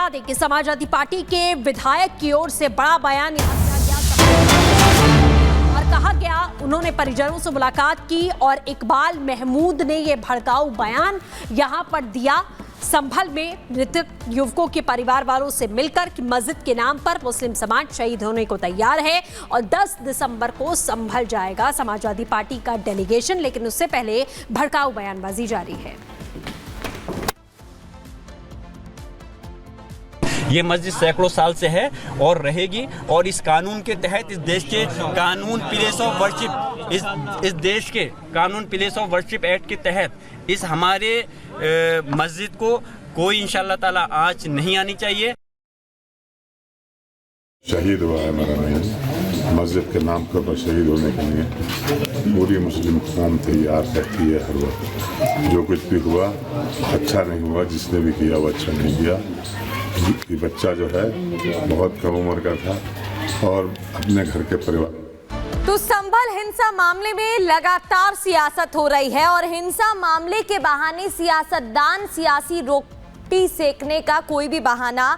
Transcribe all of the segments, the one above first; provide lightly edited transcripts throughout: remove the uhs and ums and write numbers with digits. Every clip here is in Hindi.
बता दें कि समाजवादी पार्टी के विधायक की ओर से बड़ा बयान यहाँ दिया गया और कहा गया, उन्होंने परिजनों से मुलाकात की और इकबाल महमूद ने ये भड़काऊ बयान यहां पर दिया संभल में मृतक युवकों के परिवार वालों से मिलकर कि मस्जिद के नाम पर मुस्लिम समाज शहीद होने को तैयार है और 10 दिसंबर को संभल जाएगा समाजवादी पार्टी का डेलीगेशन, लेकिन उससे पहले भड़काऊ बयानबाजी जारी है। ये मस्जिद सैकड़ों साल से है और रहेगी और इस कानून के तहत इस देश के कानून प्लेस ऑफ वर्शिप इस देश के कानून प्लेस ऑफ वर्शिप एक्ट के तहत इस हमारे मस्जिद को कोई इंशाअल्लाह ताला आंच नहीं आनी चाहिए। शहीद हुआ है मेरा नहीं, मस्जिद के नाम पर शहीद होने के लिए पूरी मुस्लिम कौम तैयार रहती है हर वक्त। जो कुछ भी हुआ अच्छा नहीं हुआ, जिसने भी किया वो अच्छा नहीं किया। ये बच्चा जो है बहुत कम उम्र का था और अपने घर के परिवार। तो संभल हिंसा मामले में लगातार सियासत हो रही है और हिंसा मामले के बहाने सियासतदान सियासी रोटी सेकने का कोई भी बहाना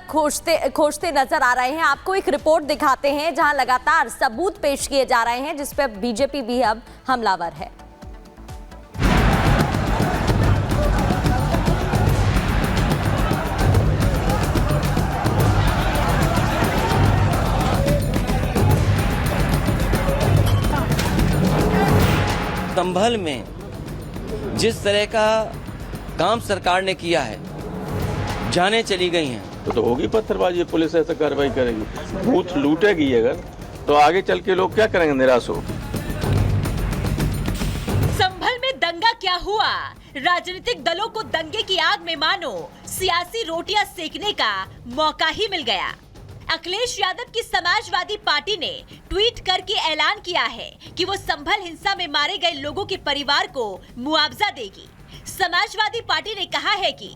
खोजते नजर आ रहे हैं। आपको एक रिपोर्ट दिखाते हैं जहां लगातार सबूत पेश किए जा रहे हैं जिस पर बीजेपी भी अब हमलावर है। संभल में जिस तरह का काम सरकार ने किया है, जानें चली गई हैं तो होगी पत्थरबाजी। पुलिस ऐसा कार्रवाई करेगी, बूथ लूटेगी अगर तो आगे चल के लोग क्या करेंगे, निराश हो। संभल में दंगा क्या हुआ? राजनीतिक दलों को दंगे की आग में मानो सियासी रोटियां सेकने का मौका ही मिल गया। अखिलेश यादव की समाजवादी पार्टी ने ट्वीट करके ऐलान किया है कि वो संभल हिंसा में मारे गए लोगों के परिवार को मुआवजा देगी। समाजवादी पार्टी ने कहा है कि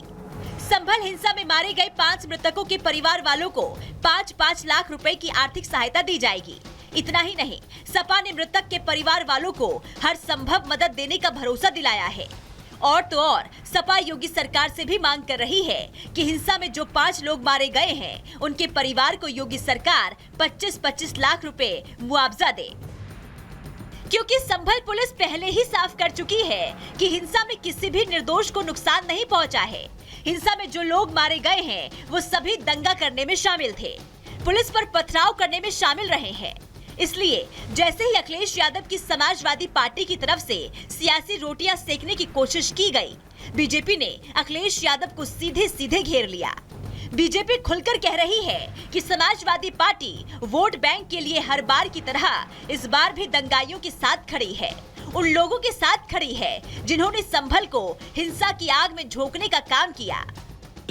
संभल हिंसा में मारे गए 5 मृतकों के परिवार वालों को 5-5 लाख रुपए की आर्थिक सहायता दी जाएगी। इतना ही नहीं, सपा ने मृतक के परिवार वालों को हर संभव मदद देने का भरोसा दिलाया है। और तो और सपा योगी सरकार से भी मांग कर रही है कि हिंसा में जो 5 लोग मारे गए हैं उनके परिवार को योगी सरकार 25-25 लाख रुपए मुआवजा दे, क्योंकि संभल पुलिस पहले ही साफ कर चुकी है कि हिंसा में किसी भी निर्दोष को नुकसान नहीं पहुंचा है। हिंसा में जो लोग मारे गए हैं वो सभी दंगा करने में शामिल थे, पुलिस पर पथराव करने में शामिल रहे हैं। इसलिए जैसे ही अखिलेश यादव की समाजवादी पार्टी की तरफ से सियासी रोटियां सेकने की कोशिश की गई, बीजेपी ने अखिलेश यादव को सीधे सीधे घेर लिया। बीजेपी खुलकर कह रही है कि समाजवादी पार्टी वोट बैंक के लिए हर बार की तरह इस बार भी दंगाइयों के साथ खड़ी है, उन लोगों के साथ खड़ी है जिन्होंने संभल को हिंसा की आग में झोंकने का काम किया।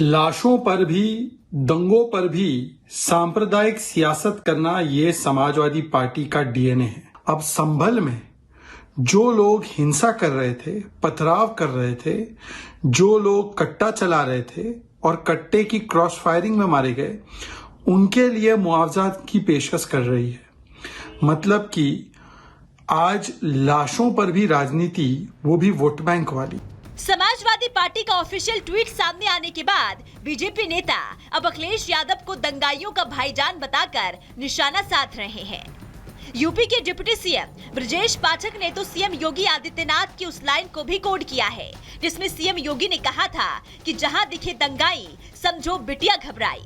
लाशों पर भी, दंगों पर भी सांप्रदायिक सियासत करना ये समाजवादी पार्टी का डीएनए है। अब संभल में जो लोग हिंसा कर रहे थे, पथराव कर रहे थे, जो लोग कट्टा चला रहे थे और कट्टे की क्रॉस फायरिंग में मारे गए, उनके लिए मुआवजा की पेशकश कर रही है। मतलब कि आज लाशों पर भी राजनीति, वो भी वोट बैंक वाली। समाजवादी पार्टी का ऑफिशियल ट्वीट सामने आने के बाद बीजेपी नेता अब अखिलेश यादव को दंगाइयों का भाईजान बताकर निशाना साध रहे हैं। यूपी के डिप्टी सीएम ब्रजेश पाठक ने तो सीएम योगी आदित्यनाथ की उस लाइन को भी कोड किया है जिसमें सीएम योगी ने कहा था कि जहां दिखे दंगाई समझो बिटिया घबराई।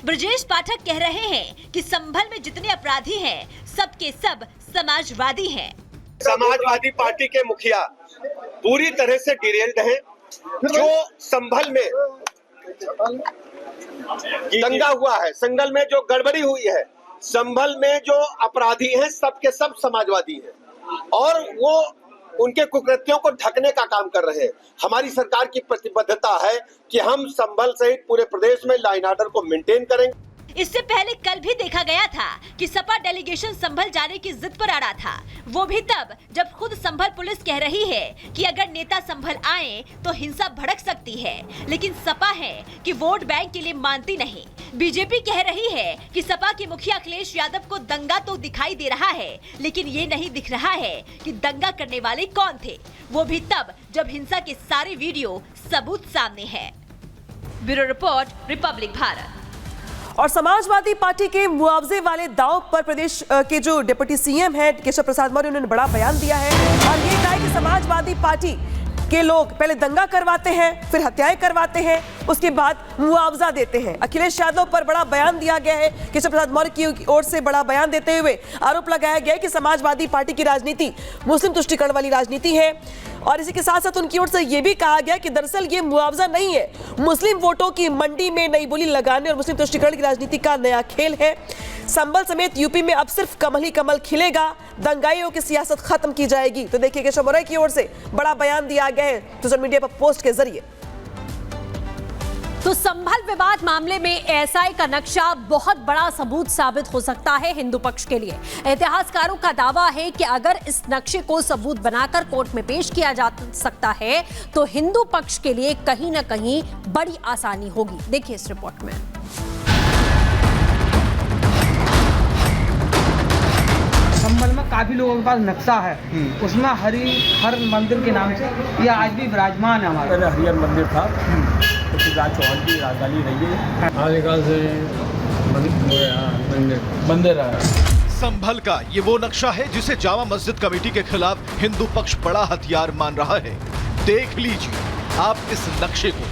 ब्रजेश पाठक कह रहे हैं कि संभल में जितने अपराधी हैं सबके सब समाजवादी हैं। समाजवादी पार्टी के मुखिया पूरी तरह से डिरेल्ड हैं। जो संभल में दंगा हुआ है, संभल में जो गड़बड़ी हुई है, संभल में जो अपराधी हैं सबके सब समाजवादी हैं और वो उनके कुकृत्यों को ढकने का काम कर रहे हैं। हमारी सरकार की प्रतिबद्धता है कि हम संभल सहित पूरे प्रदेश में लाइन ऑर्डर को मेंटेन करेंगे। इससे पहले कल भी देखा गया था कि सपा डेलीगेशन संभल जाने की जिद पर अड़ा था, वो भी तब जब खुद संभल पुलिस कह रही है कि अगर नेता संभल आए तो हिंसा भड़क सकती है, लेकिन सपा है कि वोट बैंक के लिए मानती नहीं। बीजेपी कह रही है कि सपा के मुखिया अखिलेश यादव को दंगा तो दिखाई दे रहा है, लेकिन ये नहीं दिख रहा है कि दंगा करने वाले कौन थे, वो भी तब जब हिंसा के सारे वीडियो सबूत सामने है। Bureau report, Republic Bharat. और समाजवादी पार्टी के मुआवजे वाले दांव पर प्रदेश के जो डिप्टी सीएम हैं केशव प्रसाद मौर्य, उन्होंने बड़ा बयान दिया है और ये कहा है कि समाजवादी पार्टी के लोग पहले दंगा करवाते हैं, फिर हत्याएं करवाते हैं, उसके बाद मुआवजा देते हैं। अखिलेश यादव पर बड़ा बयान दिया गया है। केशव प्रसाद मौर्य की ओर से बड़ा बयान देते हुए आरोप लगाया गया है कि समाजवादी पार्टी की राजनीति मुस्लिम तुष्टीकरण वाली राजनीति है और इसी के साथ साथ उनकी ओर से यह भी कहा गया कि दरअसल ये मुआवजा नहीं है, मुस्लिम वोटों की मंडी में नई बोली लगाने और मुस्लिम तुष्टीकरण की राजनीति का नया खेल है। संभल समेत यूपी में अब सिर्फ कमल ही कमल खिलेगा, दंगाइयों की सियासत खत्म की जाएगी। तो देखिए केशव मौर्य की ओर से बड़ा बयान दिया गया है सोशल मीडिया पर पोस्ट के जरिए। तो संभल विवाद मामले में एएसआई का नक्शा बहुत बड़ा सबूत साबित हो सकता है हिंदू पक्ष के लिए। इतिहासकारों का दावा है कि अगर इस नक्शे को सबूत बनाकर कोर्ट में पेश किया जा सकता है तो हिंदू पक्ष के लिए कहीं ना कहीं बड़ी आसानी होगी। देखिए इस रिपोर्ट में। संभल में काफी लोगों के पास नक्शा है, उसमें हर मंदिर के नाम से यह आज भी विराजमान है। हमारा हरिहर मंदिर था, पृथ्वीराज चौहान की राजधानी रही है, आदिकाल से मंदिर है। संभल का ये वो नक्शा है जिसे जामा मस्जिद कमेटी के खिलाफ हिंदू पक्ष बड़ा हथियार मान रहा है। देख लीजिए आप इस नक्शे को।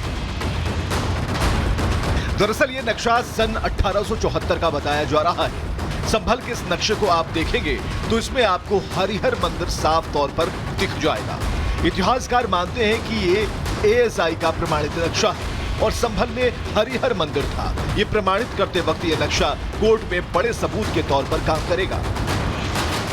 दरअसल ये नक्शा सन 1874 का बताया जा रहा है। संभल के इस नक्शे को आप देखेंगे तो इसमें आपको हरिहर मंदिर साफ तौर पर दिख जाएगा। इतिहासकार मानते हैं कि ये एएसआई का प्रमाणित नक्शा है और संभल में हरिहर मंदिर था। ये प्रमाणित करते वक्त ये नक्शा कोर्ट में बड़े सबूत के तौर पर काम करेगा।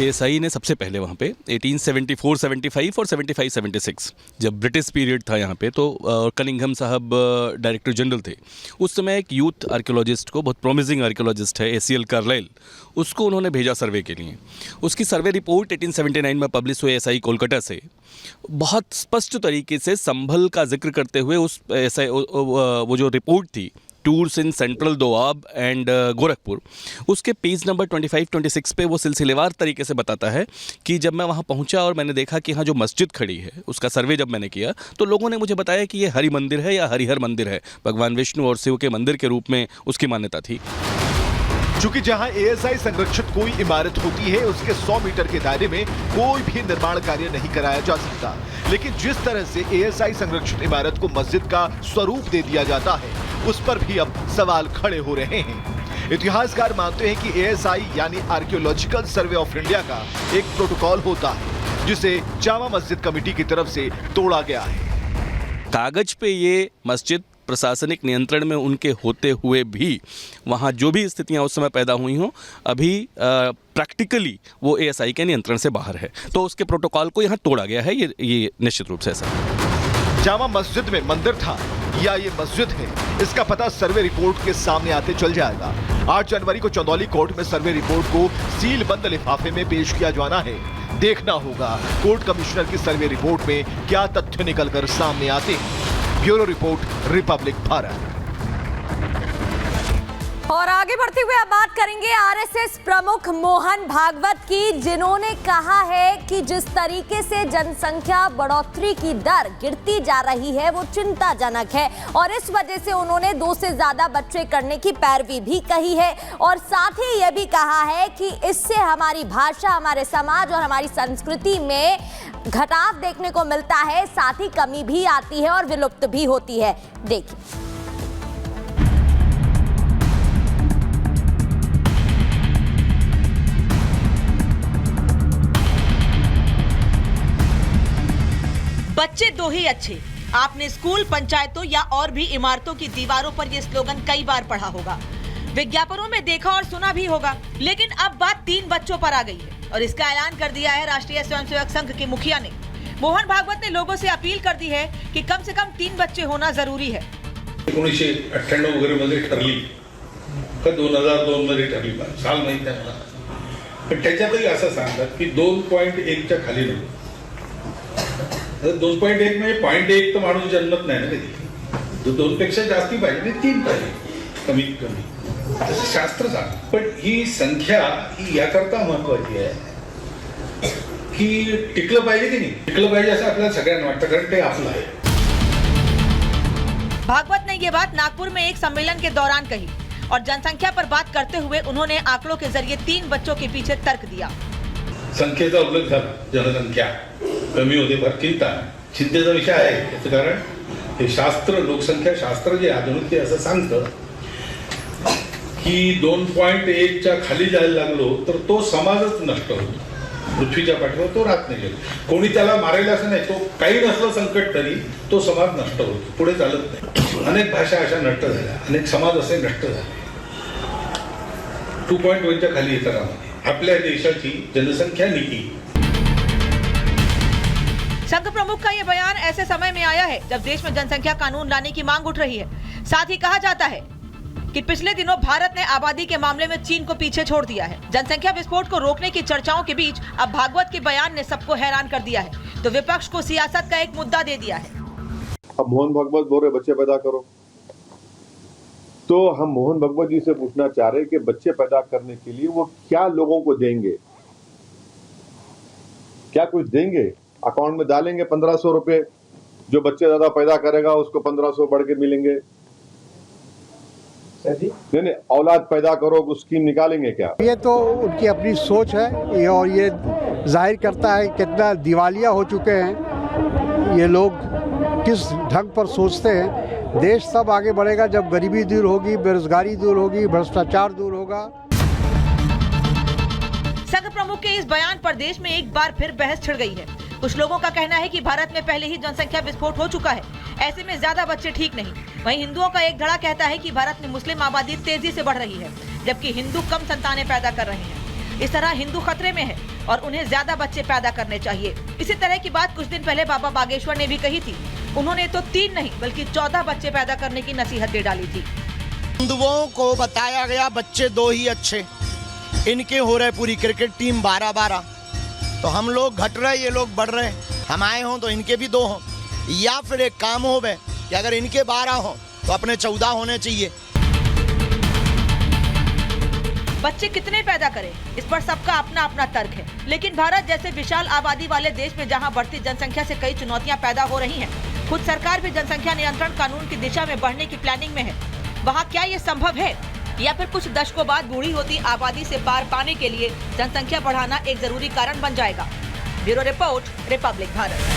एएसआई ने सबसे पहले वहाँ पे 1874, 75 और 75, 76 जब ब्रिटिश पीरियड था यहाँ पे, तो कनिंघम साहब डायरेक्टर जनरल थे उस समय। एक यूथ आर्कियोलॉजिस्ट को, बहुत प्रोमिसिंग आर्कियोलॉजिस्ट है एसीएल कार्लाइल, उसको उन्होंने भेजा सर्वे के लिए। उसकी सर्वे रिपोर्ट 1879 में पब्लिश हुई एएसआई कोलकाता से, बहुत स्पष्ट तरीके से संभल का जिक्र करते हुए उस एएसआई वो जो रिपोर्ट थी tours in central Doab and Gorakhpur, उसके पेज नंबर 25-26 पे वो सिलसिलेवार तरीके से बताता है कि जब मैं वहाँ पहुँचा और मैंने देखा कि यहाँ जो मस्जिद खड़ी है उसका सर्वे जब मैंने किया तो लोगों ने मुझे बताया कि ये हरि मंदिर है या हरिहर मंदिर है, भगवान विष्णु और शिव के मंदिर के रूप में उसकी मान्यता थी। चूंकि जहां एएसआई संरक्षित कोई इमारत होती है उसके 100 मीटर के दायरे में कोई भी निर्माण कार्य नहीं कराया जा सकता, लेकिन जिस तरह से एएसआई संरक्षित इमारत को मस्जिद का स्वरूप दे दिया जाता है उस पर भी अब सवाल खड़े हो रहे हैं। इतिहासकार मानते हैं कि एएसआई यानी आर्कियोलॉजिकल सर्वे ऑफ इंडिया का एक प्रोटोकॉल होता है जिसे जामा मस्जिद कमेटी की तरफ से तोड़ा गया है। कागज पे ये मस्जिद प्रशासनिक नियंत्रण में उनके होते हुए भी वहाँ जो भी स्थितियाँ उस समय पैदा हुई हों, अभी प्रैक्टिकली वो एएसआई के नियंत्रण से बाहर है, तो उसके प्रोटोकॉल को यहाँ तोड़ा गया है। ये निश्चित रूप से ऐसा है। जामा मस्जिद में मंदिर था या ये मस्जिद है, इसका पता सर्वे रिपोर्ट के सामने आते चल जाएगा। 8 जनवरी को चंदौली कोर्ट में सर्वे रिपोर्ट को सील बंद लिफाफे में पेश किया जाना है। देखना होगा कोर्ट कमिश्नर की सर्वे रिपोर्ट में क्या तथ्य निकलकर सामने आते हैं। Bureau report, Republic Bharat. और आगे बढ़ते हुए अब बात करेंगे आरएसएस प्रमुख मोहन भागवत की, जिन्होंने कहा है कि जिस तरीके से जनसंख्या बढ़ोतरी की दर गिरती जा रही है वो चिंताजनक है और इस वजह से उन्होंने 2 से ज्यादा बच्चे करने की पैरवी भी कही है और साथ ही यह भी कहा है कि इससे हमारी भाषा, हमारे समाज और हमारी संस्कृति में घटाव देखने को मिलता है, साथ ही कमी भी आती है और विलुप्त भी होती है। देखिए बच्चे 2 ही अच्छे। आपने स्कूल, पंचायतों या और भी इमारतों की दीवारों पर यह स्लोगन कई बार पढ़ा होगा, विज्ञापनों में देखा और सुना भी होगा, लेकिन अब बात 3 बच्चों पर आ गई है और इसका ऐलान कर दिया है राष्ट्रीय स्वयंसेवक संघ के मुखिया ने। मोहन भागवत ने लोगों से अपील कर दी है कि कम से कम 3 बच्चे होना जरूरी है। 1998 वगैरे मध्ये ठरली का 2002 मध्ये ठरली, साल माहित नाही मला, पण त्याच्यातही असं सांगतात की 2.1 च्या खाली नको। 2.1 म्हणजे 0.1 तर माणूस जन्मत नाही ना कधी, 2 पेक्षा जास्ती पाहिजे, 3 पाहिजे कमीत कमी, असं शास्त्र सांगतं। पण ही संख्या ही याकरता महत्वाची आहे की टिकलं पाहिजे की नाही, टिकलं पाहिजे असं आपल्याला सगळ्यांना वाटतं, कारण ते आपलं आहे। भागवत ने ये बात नागपुर में एक सम्मेलन के दौरान कही और जनसंख्या पर बात करते हुए उन्होंने आंकड़ों के जरिए 3 बच्चों के पीछे तर्क दिया। संख्येचा उल्लेख झाला, जनसंख्या कमी होते फार चिंतेचा विषय आहे। याचं कारण हे शास्त्र, लोकसंख्या शास्त्र जे आधुनिक ते असं सांगतं की 2.1च्या खाली जायला लागलो तर तो समाजच नष्ट होतो, पृथ्वीच्या पाठीवर तो राहत नाही। कोणी त्याला मारेल असं नाही, तो काही नसलं संकट तरी तो समाज नष्ट होतो, पुढे चालत नाही। अनेक भाषा अशा नष्ट झाल्या, अनेक समाज असे नष्ट झाले। 2.1च्या खाली येतात आपल्या देशाची जनसंख्या नीति। संघ प्रमुख का ये बयान ऐसे समय में आया है जब देश में जनसंख्या कानून लाने की मांग उठ रही है। साथ ही कहा जाता है कि पिछले दिनों भारत ने आबादी के मामले में चीन को पीछे छोड़ दिया है। जनसंख्या विस्फोट को रोकने की चर्चाओं के बीच अब भागवत के बयान ने सबको हैरान कर दिया है, तो विपक्ष को सियासत का एक मुद्दा दे दिया है। अब मोहन भागवत बोल रहे बच्चे पैदा करो, तो हम मोहन भागवत जी से पूछना चाह रहे कि बच्चे पैदा करने के लिए वो क्या लोगों को देंगे, क्या कुछ देंगे? अकाउंट में डालेंगे 1500 रुपए, जो बच्चे ज्यादा पैदा करेगा उसको 1500 बढ़ के मिलेंगे? नहीं, औलाद पैदा करो कुछ स्कीम निकालेंगे क्या? ये तो उनकी अपनी सोच है और ये जाहिर करता है कितना दिवालिया हो चुके हैं ये लोग, किस ढंग पर सोचते हैं। देश तब आगे बढ़ेगा जब गरीबी दूर होगी, बेरोजगारी दूर होगी, भ्रष्टाचार दूर होगा। संघ प्रमुख के इस बयान पर देश में एक बार फिर बहस छिड़ गई है। कुछ लोगों का कहना है कि भारत में पहले ही जनसंख्या विस्फोट हो चुका है, ऐसे में ज्यादा बच्चे ठीक नहीं। वहीं हिंदुओं का एक धड़ा कहता है कि भारत में मुस्लिम आबादी तेजी से बढ़ रही है, जबकि हिंदू कम संतानें पैदा कर रहे हैं। इस तरह हिंदू खतरे में है और उन्हें ज्यादा बच्चे पैदा करने चाहिए। इसी तरह की बात कुछ दिन पहले बाबा बागेश्वर ने भी कही थी। उन्होंने तो 3 नहीं बल्कि 14 बच्चे पैदा करने की नसीहत दे डाली थी। हिंदुओं को बताया गया बच्चे 2 ही अच्छे, इनके हो रहे पूरी क्रिकेट टीम 12-12, तो हम लोग घट रहे, ये लोग बढ़ रहे। हम आए हों तो इनके भी 2 हों, या फिर एक काम हो गए कि अगर इनके 12 हों तो अपने 14 होने चाहिए। बच्चे कितने पैदा करें, इस पर सबका अपना अपना तर्क है। लेकिन भारत जैसे विशाल आबादी वाले देश में जहां बढ़ती जनसंख्या से कई चुनौतियां पैदा हो रही हैं, खुद सरकार भी जनसंख्या नियंत्रण कानून की दिशा में बढ़ने की प्लानिंग में है। वहां क्या ये संभव है या फिर कुछ दशकों बाद बूढ़ी होती आबादी से पार पाने के लिए जनसंख्या बढ़ाना एक जरूरी कारण बन जाएगा? Bureau report, Republic Bharat.